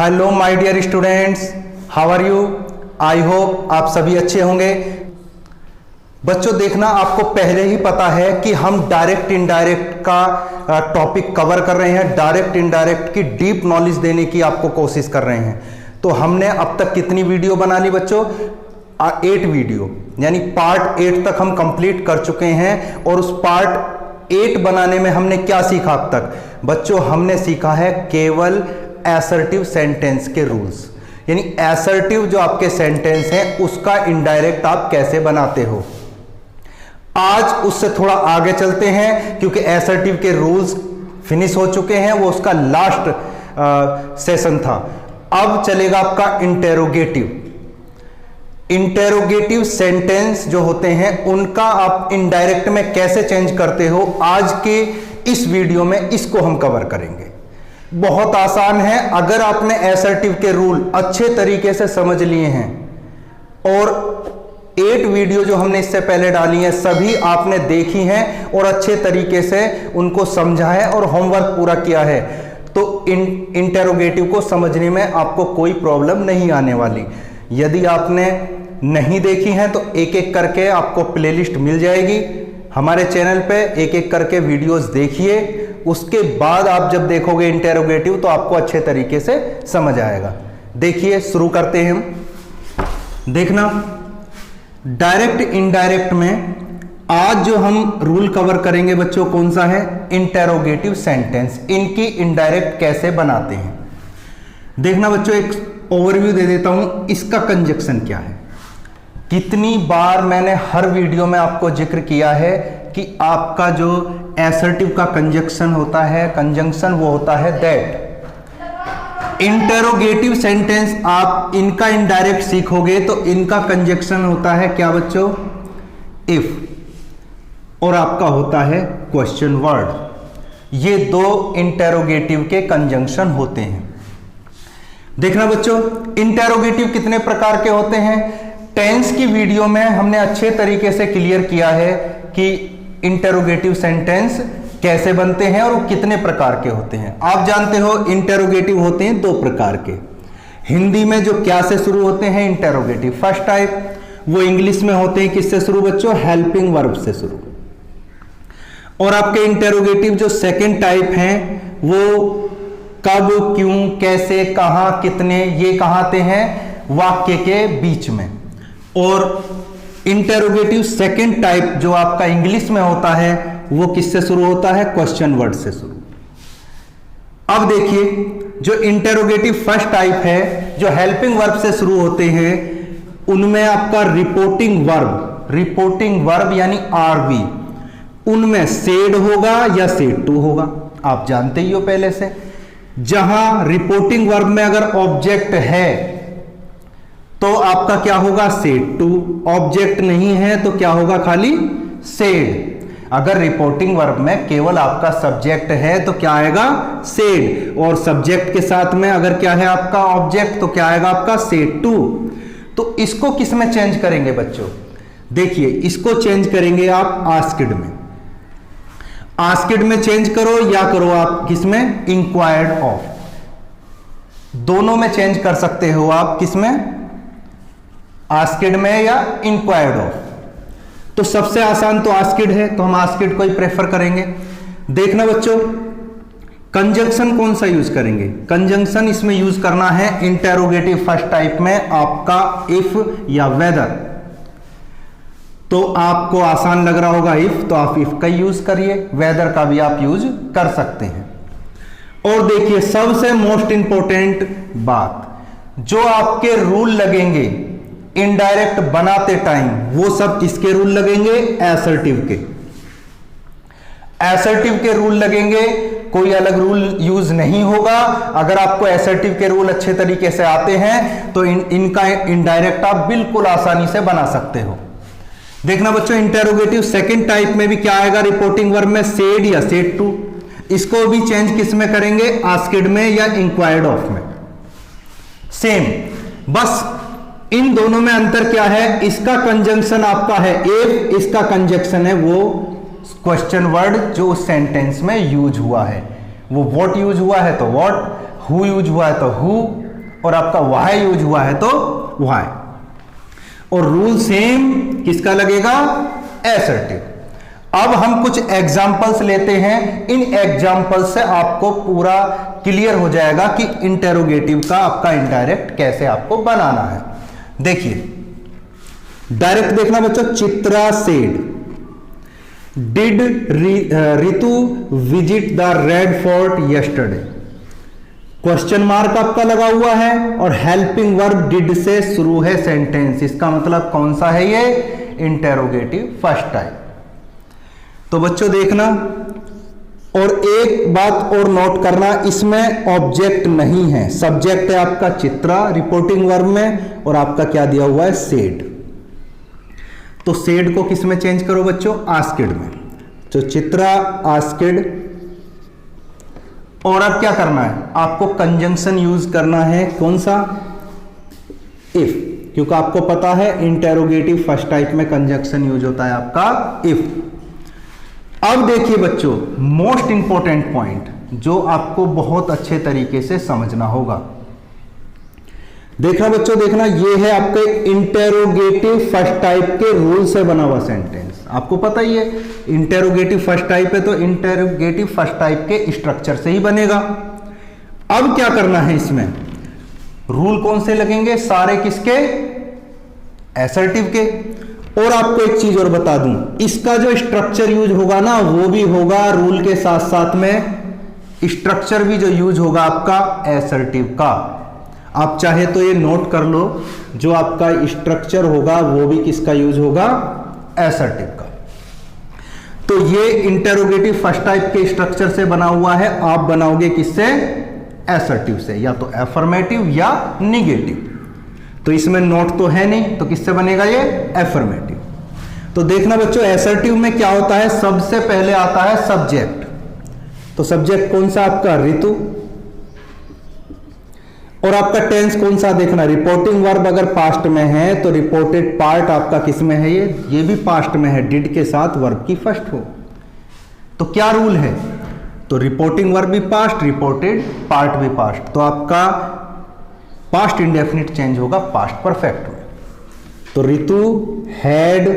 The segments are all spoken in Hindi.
Hello my dear students, how are you. I hope आप सभी अच्छे होंगे। बच्चों देखना, आपको पहले ही पता है कि हम डायरेक्ट इनडायरेक्ट का टॉपिक कवर कर रहे हैं। डायरेक्ट इनडायरेक्ट की डीप नॉलेज देने की आपको कोशिश कर रहे हैं। तो हमने अब तक कितनी वीडियो बना ली बच्चों? 8 वीडियो, यानी पार्ट 8 तक हम कंप्लीट कर चुके हैं। और उस पार्ट 8 बनाने में हमने क्या सीखा अब तक? बच्चों हमने सीखा है केवल असर्टिव सेंटेंस के रूल्स, यानी असर्टिव जो आपके सेंटेंस हैं उसका इनडायरेक्ट आप कैसे बनाते हो। आज उससे थोड़ा आगे चलते हैं, क्योंकि असर्टिव के रूल्स फिनिश हो चुके हैं, वो उसका लास्ट सेशन था। अब चलेगा आपका इंटेरोगेटिव। इंटेरोगेटिव सेंटेंस जो होते हैं उनका आप इनडायरेक्ट में कैसे चेंज करते हो, आज के इस वीडियो में इसको हम कवर करेंगे। बहुत आसान है। अगर आपने असर्टिव के रूल अच्छे तरीके से समझ लिए हैं और 8 वीडियो जो हमने इससे पहले डाली हैं सभी आपने देखी हैं और अच्छे तरीके से उनको समझा है और होमवर्क पूरा किया है, तो इंटेरोगेटिव को समझने में आपको कोई प्रॉब्लम नहीं आने वाली। यदि आपने नहीं देखी हैं तो एक एक करके आपको प्लेलिस्ट मिल जाएगी हमारे चैनल पे। एक एक करके वीडियोस देखिए, उसके बाद आप जब देखोगे इंटेरोगेटिव तो आपको अच्छे तरीके से समझ आएगा। देखिए शुरू करते हैं हम। देखना, डायरेक्ट इनडायरेक्ट में आज जो हम रूल कवर करेंगे बच्चों कौन सा है? Interrogative sentence. इनकी इनडायरेक्ट कैसे बनाते हैं देखना बच्चों। एक ओवरव्यू दे देता हूं, इसका कंजक्शन क्या है। कितनी बार मैंने हर वीडियो में आपको जिक्र किया है कि आपका जो असर्टिव का कंजक्शन होता है, कंजंक्शन, वो होता है दैट। इंटेरोगेटिव सेंटेंस आप इनका इनडायरेक्ट सीखोगे तो इनका कंजक्शन होता है क्या बच्चों? इफ। और आपका होता है क्वेश्चन वर्ड। ये 2 इंटेरोगेटिव के कंजंक्शन होते हैं। देखना बच्चों, इंटेरोगेटिव कितने प्रकार के होते हैं? टेंस की वीडियो में हमने अच्छे तरीके से क्लियर किया है कि इंटेरोगेटिव सेंटेंस कैसे बनते हैं और वो कितने प्रकार के होते हैं। आप जानते हो इंटेरोगेटिव होते हैं 2 प्रकार के। हिंदी में जो क्या से शुरू होते हैं इंटेरोगेटिव फर्स्ट टाइप, वो इंग्लिश में होते हैं किससे शुरू बच्चों? हेल्पिंग वर्ब से शुरू। और आपके इंटेरोगेटिव जो सेकंड टाइप हैं वो कब, क्यों, कैसे, कहां, कितने, ये कहां आते हैं? वाक्य के बीच में। और इंटेरोगेटिव सेकंड टाइप जो आपका इंग्लिश में होता है वो किससे शुरू होता है? क्वेश्चन वर्ड से शुरू। अब देखिए, जो इंटेरोगेटिव फर्स्ट टाइप है जो हेल्पिंग वर्ब से शुरू होते हैं उनमें आपका रिपोर्टिंग वर्ब यानी आरवी, उनमें सेड होगा या सेड टू होगा। आप जानते ही हो पहले से। जहां रिपोर्टिंग वर्ब में अगर ऑब्जेक्ट है तो आपका क्या होगा? Said to. ऑब्जेक्ट नहीं है तो क्या होगा? खाली सेड। अगर रिपोर्टिंग वर्ब में केवल आपका सब्जेक्ट है तो क्या आएगा? सेड। और सब्जेक्ट के साथ में अगर क्या है आपका ऑब्जेक्ट तो क्या आएगा आपका? Said to. तो इसको किस में चेंज करेंगे बच्चों? देखिए, इसको चेंज करेंगे आप आस्क्ड में। आस्क्ड में चेंज करो या करो आप किसमें? Inquired of. दोनों में चेंज कर सकते हो आप। किसमें? आस्क्ड में या इंक्वायर्ड ऑफ। तो सबसे आसान तो आस्क्ड है, तो हम आस्क्ड को ही प्रेफर करेंगे। देखना बच्चों, कंजंक्शन कौन सा यूज करेंगे? कंजंक्शन इसमें यूज करना है इंटेरोगेटिव फर्स्ट टाइप में आपका इफ या वेदर। तो आपको आसान लग रहा होगा इफ, तो आप इफ का यूज करिए, वेदर का भी आप यूज कर सकते हैं। और देखिए, सबसे मोस्ट इंपॉर्टेंट बात, जो आपके रूल लगेंगे इनडायरेक्ट बनाते टाइम वो सब किसके रूल लगेंगे? असर्टिव के। असर्टिव के रूल लगेंगे, कोई अलग रूल यूज नहीं होगा। अगर आपको असर्टिव के रूल अच्छे तरीके से आते हैं तो इनका इनडायरेक्ट आप बिल्कुल आसानी से बना सकते हो। देखना बच्चों, इंटेरोगेटिव सेकंड टाइप में भी क्या आएगा? रिपोर्टिंग वर्ब में सेड या सेड टू। इसको भी चेंज किस में करेंगे? आस्क्ड में या इंक्वायर्ड ऑफ में। सेम, बस इन दोनों में अंतर क्या है? इसका कंजंक्शन आपका है इफ, इसका कंजंक्शन है वो क्वेश्चन वर्ड जो उस सेंटेंस में यूज हुआ है। वो व्हाट यूज हुआ है तो व्हाट, हु यूज हुआ है तो हु, और आपका वाई यूज हुआ है तो वाई, और रूल सेम किसका लगेगा, एसर्टिव। अब हम कुछ एग्जाम्पल्स लेते हैं, इन एग्जाम्पल्स से आपको पूरा क्लियर हो जाएगा कि इंटेरोगेटिव का आपका इनडायरेक्ट कैसे आपको बनाना है। देखिए डायरेक्ट देखना बच्चों, Chitra said did Ritu visit the red fort yesterday, question mark आपका लगा हुआ है और हेल्पिंग वर्ब डिड से शुरू है सेंटेंस, इसका मतलब कौन सा है ये, इंटेरोगेटिव फर्स्ट टाइप। तो बच्चों देखना, और एक बात और नोट करना, इसमें ऑब्जेक्ट नहीं है, सब्जेक्ट है आपका चित्रा रिपोर्टिंग वर्ब में, और आपका क्या दिया हुआ है, सेड। तो सेड को किस में चेंज करो बच्चों, आस्क्ड में। तो चित्रा आस्क्ड, और अब क्या करना है आपको, कंजंक्शन यूज करना है, कौन सा, इफ, क्योंकि आपको पता है इंटेरोगेटिव फर्स्ट टाइप में कंजंक्शन यूज होता है आपका इफ। अब देखिए बच्चों, मोस्ट इंपॉर्टेंट पॉइंट जो आपको बहुत अच्छे तरीके से समझना होगा। देखना बच्चों, देखना, ये है आपके इंटेरोगेटिव फर्स्ट टाइप के रूल से बना हुआ सेंटेंस। आपको पता ही है इंटेरोगेटिव फर्स्ट टाइप है, तो इंटेरोगेटिव फर्स्ट टाइप के स्ट्रक्चर से ही बनेगा। अब क्या करना है, इसमें रूल कौन से लगेंगे, सारे किसके, एसर्टिव के। और आपको एक चीज और बता दूं, इसका जो स्ट्रक्चर यूज होगा ना, वो भी होगा रूल के साथ साथ में स्ट्रक्चर भी जो यूज होगा आपका एसर्टिव का। आप चाहे तो ये नोट कर लो, जो आपका स्ट्रक्चर होगा वो भी किसका यूज होगा, एसर्टिव का। तो ये इंटेरोगेटिव फर्स्ट टाइप के स्ट्रक्चर से बना हुआ है, आप बनाओगे किससे, एसर्टिव से, या तो एफर्मेटिव या निगेटिव। तो इसमें नोट तो है नहीं, तो किससे बनेगा ये, एफर्मेटिव। तो देखना बच्चों, एसर्टिव में क्या होता है, सबसे पहले आता है सब्जेक्ट। तो सब्जेक्ट कौन सा आपका, ऋतु, और आपका टेंस कौन सा, देखना, रिपोर्टिंग वर्ब अगर पास्ट में है तो रिपोर्टेड पार्ट आपका किस में है, ये भी पास्ट में है, डिड के साथ वर्ब की फर्स्ट हो। तो क्या रूल है, तो रिपोर्टिंग वर्ब भी पास्ट, रिपोर्टेड पार्ट भी पास्ट, तो आपका पास्ट इंडेफिनिट चेंज होगा पास्ट परफेक्ट में। तो ऋतु हैड,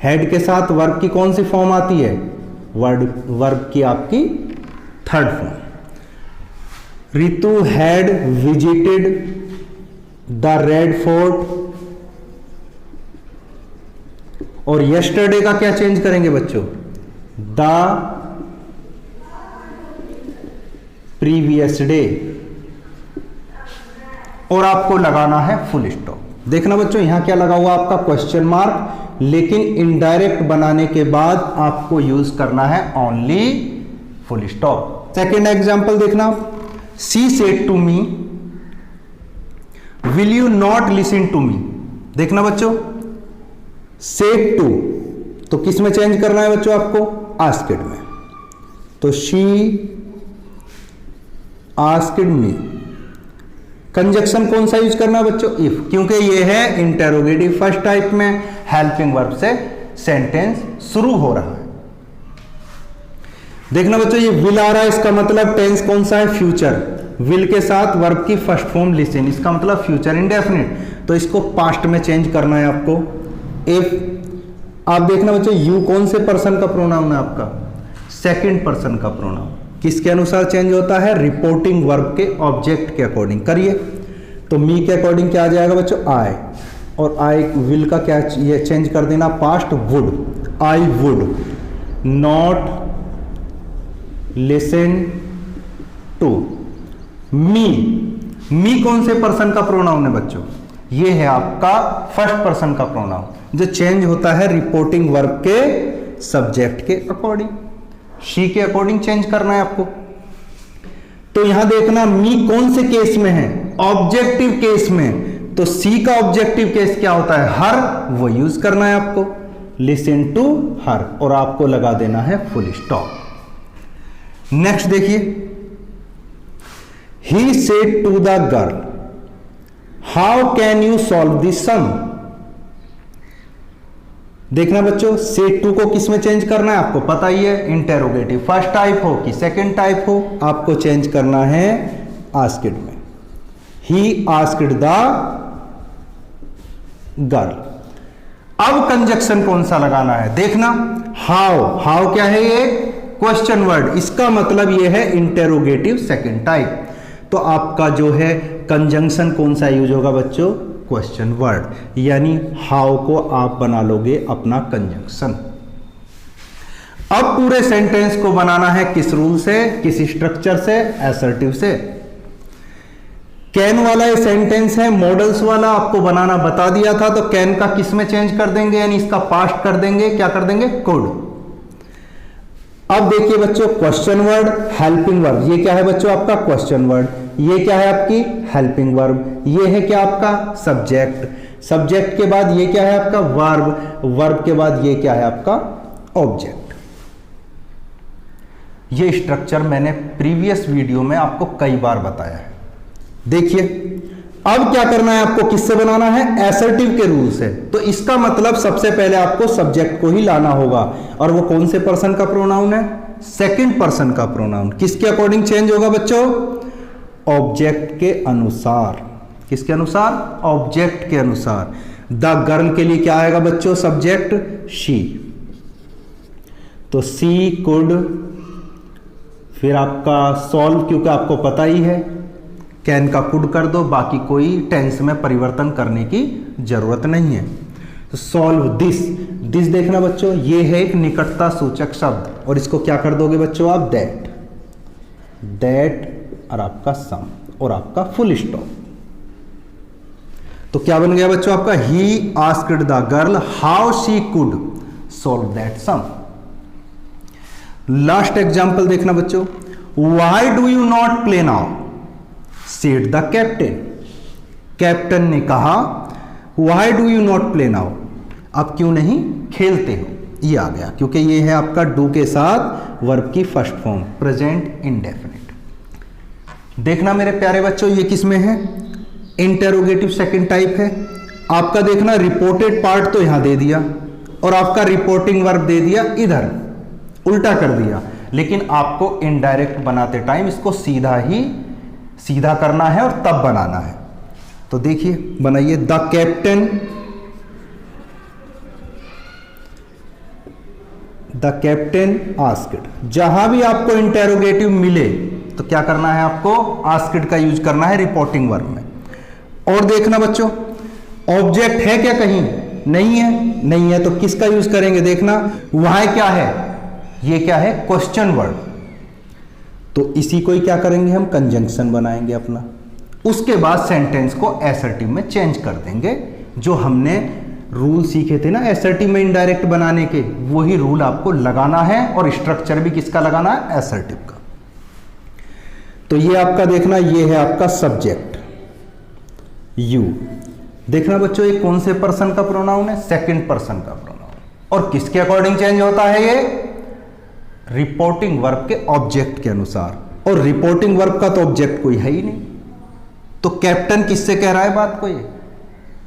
हैड के साथ वर्ब की कौन सी फॉर्म आती है, वर्ब की आपकी third form. Ritu had visited the red fort, और यस्टरडे का क्या चेंज करेंगे बच्चों, द प्रीवियस डे, और आपको लगाना है फुल स्टॉप। देखना बच्चों, यहां क्या लगा हुआ आपका, क्वेश्चन मार्क, लेकिन इनडायरेक्ट बनाने के बाद आपको यूज करना है only full stop. Second example देखना, she said to me will you not listen to me. देखना बच्चों, सेड टू, तो किस में चेंज करना है बच्चों आपको, आस्क्ड में। तो शी आस्क्ड मी, कंजक्शन कौन सा यूज करना है बच्चों, इफ, क्योंकि ये है इंटेरोगेटिव फर्स्ट टाइप में, हेल्पिंग वर्ब से सेंटेंस शुरू हो रहा है। देखना बच्चों, ये विल आ रहा है, इसका मतलब टेंस कौन सा है, फ्यूचर, विल के साथ वर्ब की फर्स्ट फॉर्म लिसन, इसका मतलब फ्यूचर इंडेफिनिट, तो इसको पास्ट में चेंज करना है आपको, इफ। आप देखना बच्चों, यू कौन से पर्सन का प्रोनाउन है आपका, सेकंड पर्सन का प्रोनाउन, किसके अनुसार चेंज होता है, रिपोर्टिंग वर्ब के ऑब्जेक्ट के अकॉर्डिंग। करिए, तो मी के अकॉर्डिंग क्या आ जाएगा बच्चों, आई, और आई विल का क्या ये चेंज कर देना, past, would, I would not listen to me. Me कौन से पर्सन का प्रोनाउन है बच्चों, ये है आपका फर्स्ट पर्सन का प्रोनाउन, जो चेंज होता है रिपोर्टिंग वर्ब के सब्जेक्ट के अकॉर्डिंग, शी के अकॉर्डिंग चेंज करना है आपको। तो यहां देखना, मी कौन से केस में है, ऑब्जेक्टिव केस में, तो सी का ऑब्जेक्टिव केस क्या होता है, हर, वो यूज करना है आपको, लिसन टू हर, और आपको लगा देना है फुल स्टॉप। नेक्स्ट देखिए, he said to the girl how can you solve this sum. देखना बच्चों, सेड टू को किस में चेंज करना है आपको पता ही है, इंटेरोगेटिव फर्स्ट टाइप हो कि सेकंड टाइप हो, आपको चेंज करना है आस्क्ड में। ही आस्क्ड द गर्ल। अब कंजक्शन कौन सा लगाना है देखना, हाउ। हाउ क्या है, ये क्वेश्चन वर्ड, इसका मतलब ये है इंटेरोगेटिव सेकंड टाइप। तो आपका जो है कंजंक्शन कौन सा यूज होगा बच्चों, क्वेश्चन वर्ड, यानी हाउ को आप बना लोगे अपना कंजंक्शन। अब पूरे सेंटेंस को बनाना है किस रूल से, किस स्ट्रक्चर से, एसर्टिव से। कैन वाला ये सेंटेंस है, मॉडल्स वाला आपको बनाना बता दिया था, तो कैन का किस में चेंज कर देंगे, यानी इसका पास्ट कर देंगे, क्या कर देंगे, कुड। अब देखिए बच्चों क्वेश्चन वर्ड, हेल्पिंग वर्ब, ये क्या है बच्चों आपका क्वेश्चन वर्ड, ये क्या है आपकी हेल्पिंग वर्ब, ये है क्या आपका सब्जेक्ट, सब्जेक्ट के बाद ये क्या है आपका वर्ब, वर्ब के बाद ये क्या है आपका ऑब्जेक्ट। ये स्ट्रक्चर मैंने प्रीवियस वीडियो में आपको कई बार बताया है। देखिए अब क्या करना है आपको, किससे बनाना है, एसर्टिव के रूल से। तो इसका मतलब सबसे पहले आपको सब्जेक्ट को ही लाना होगा, और वो कौन से पर्सन का प्रोनाउन है, सेकंड पर्सन का प्रोनाउन। किसके अकॉर्डिंग चेंज होगा बच्चों, ऑब्जेक्ट के अनुसार। किसके अनुसार, ऑब्जेक्ट के अनुसार। द गर्ल के लिए क्या आएगा बच्चों, सब्जेक्ट शी, तो सी कुड, फिर आपका सॉल्व, क्योंकि आपको पता ही है कैन का कुड कर दो, बाकी कोई टेंस में परिवर्तन करने की जरूरत नहीं है। तो सॉल्व दिस, दिस देखना बच्चों ये है एक निकटता सूचक शब्द, और इसको क्या कर दोगे बच्चों आप, दैट, दैट और आपका सम और आपका फुल स्टॉप। तो क्या बन गया बच्चों आपका, he asked the girl how she could solve that sum. Last example देखना बच्चों, why do you not play now said the captain. Captain ने कहा why do you not play now, अब क्यों नहीं खेलते हो, ये आ गया क्योंकि ये है आपका डू के साथ वर्ब की फर्स्ट फॉर्म प्रेजेंट इंडेफिनिट। देखना मेरे प्यारे बच्चों ये किस में है, इंटेरोगेटिव सेकंड टाइप है। आपका देखना रिपोर्टेड पार्ट तो यहां दे दिया, और आपका रिपोर्टिंग वर्ब दे दिया इधर, उल्टा कर दिया, लेकिन आपको इनडायरेक्ट बनाते टाइम इसको सीधा करना है और तब बनाना है। तो देखिए बनाइए, द कैप्टन आस्क्ड। जहां भी आपको इंटेरोगेटिव मिले तो क्या करना है आपको, आस्क्ड का यूज करना है रिपोर्टिंग वर्ब में। और देखना बच्चों ऑब्जेक्ट है क्या कहीं, नहीं है, नहीं है तो किसका यूज करेंगे, देखना वहां क्या है, ये क्या है क्वेश्चन वर्ड, तो इसी को ही क्या करेंगे हम, कंजंक्शन बनाएंगे अपना। उसके बाद सेंटेंस को एसर्टिव में चेंज कर देंगे। जो हमने रूल सीखे थे ना एसर्टिव में इनडायरेक्ट बनाने के, वही रूल आपको लगाना है, और स्ट्रक्चर भी किसका लगाना है, एसर्टिव का। तो ये आपका देखना, ये है आपका सब्जेक्ट यू। देखना बच्चों ये कौन से पर्सन का प्रोनाउन है, सेकंड पर्सन का प्रोनाउन, और किसके अकॉर्डिंग चेंज होता है, ये रिपोर्टिंग वर्ब के ऑब्जेक्ट के अनुसार, और रिपोर्टिंग वर्ब का तो ऑब्जेक्ट कोई है ही नहीं। तो कैप्टन किससे कह रहा है बात को, ये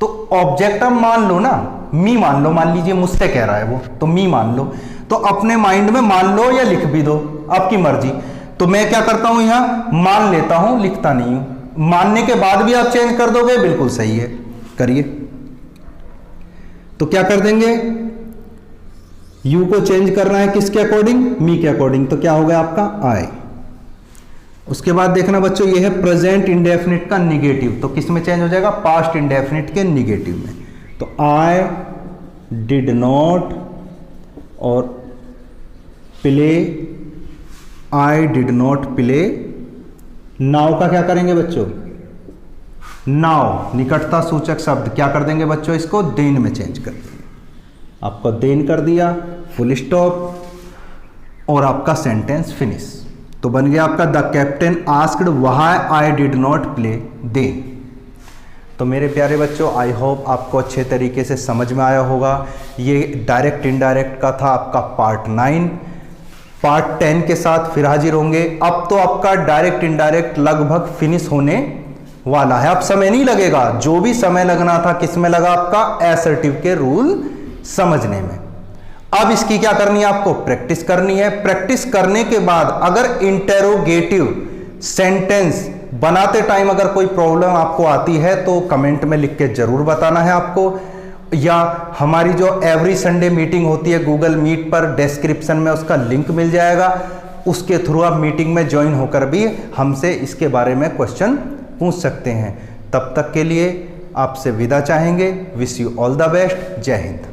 तो ऑब्जेक्ट आप मान लो ना, मी मान लो, मान लीजिए मुझसे कह रहा है वो, तो मी मान लो, तो अपने माइंड में मान लो या लिख भी दो, आपकी मर्जी। तो मैं क्या करता हूं, यहां मान लेता हूं, लिखता नहीं हूं। मानने के बाद भी आप चेंज कर दोगे, बिल्कुल सही है, करिए। तो क्या कर देंगे, यू को चेंज करना है किसके अकॉर्डिंग, मी के अकॉर्डिंग, तो क्या हो गया आपका आई। उसके बाद देखना बच्चों ये है प्रेजेंट इंडेफिनिट का निगेटिव, तो किस में चेंज हो जाएगा, पास्ट इंडेफिनिट के निगेटिव में। तो आई डिड नॉट और play, I did not play. Now का क्या करेंगे बच्चों, नाउ निकटता सूचक शब्द क्या कर देंगे बच्चों, इसको देन में चेंज कर देंगे। आपका देन कर दिया, फुल स्टॉप, और आपका सेंटेंस फिनिश। तो बन गया आपका the captain asked why I did not play then. तो मेरे प्यारे बच्चों आई होप आपको अच्छे तरीके से समझ में आया होगा। ये डायरेक्ट इनडायरेक्ट का था आपका पार्ट 9। पार्ट 10 के साथ फिर हाजिर होंगे। अब तो आपका डायरेक्ट इनडायरेक्ट लगभग फिनिश होने वाला है, अब समय नहीं लगेगा। जो भी समय लगना था किस में लगा, आपका एसर्टिव के रूल समझने में। अब इसकी क्या करनी है, आपको प्रैक्टिस करनी है। प्रैक्टिस करने के बाद अगर इंटेरोगेटिव सेंटेंस बनाते टाइम अगर कोई प्रॉब्लम आपको आती है तो कमेंट में लिख के जरूर बताना है आपको, या हमारी जो एवरी संडे मीटिंग होती है गूगल मीट पर, डिस्क्रिप्शन में उसका लिंक मिल जाएगा, उसके थ्रू आप मीटिंग में ज्वाइन होकर भी हमसे इसके बारे में क्वेश्चन पूछ सकते हैं। तब तक के लिए आपसे विदा चाहेंगे। Wish you all the best. जय हिंद।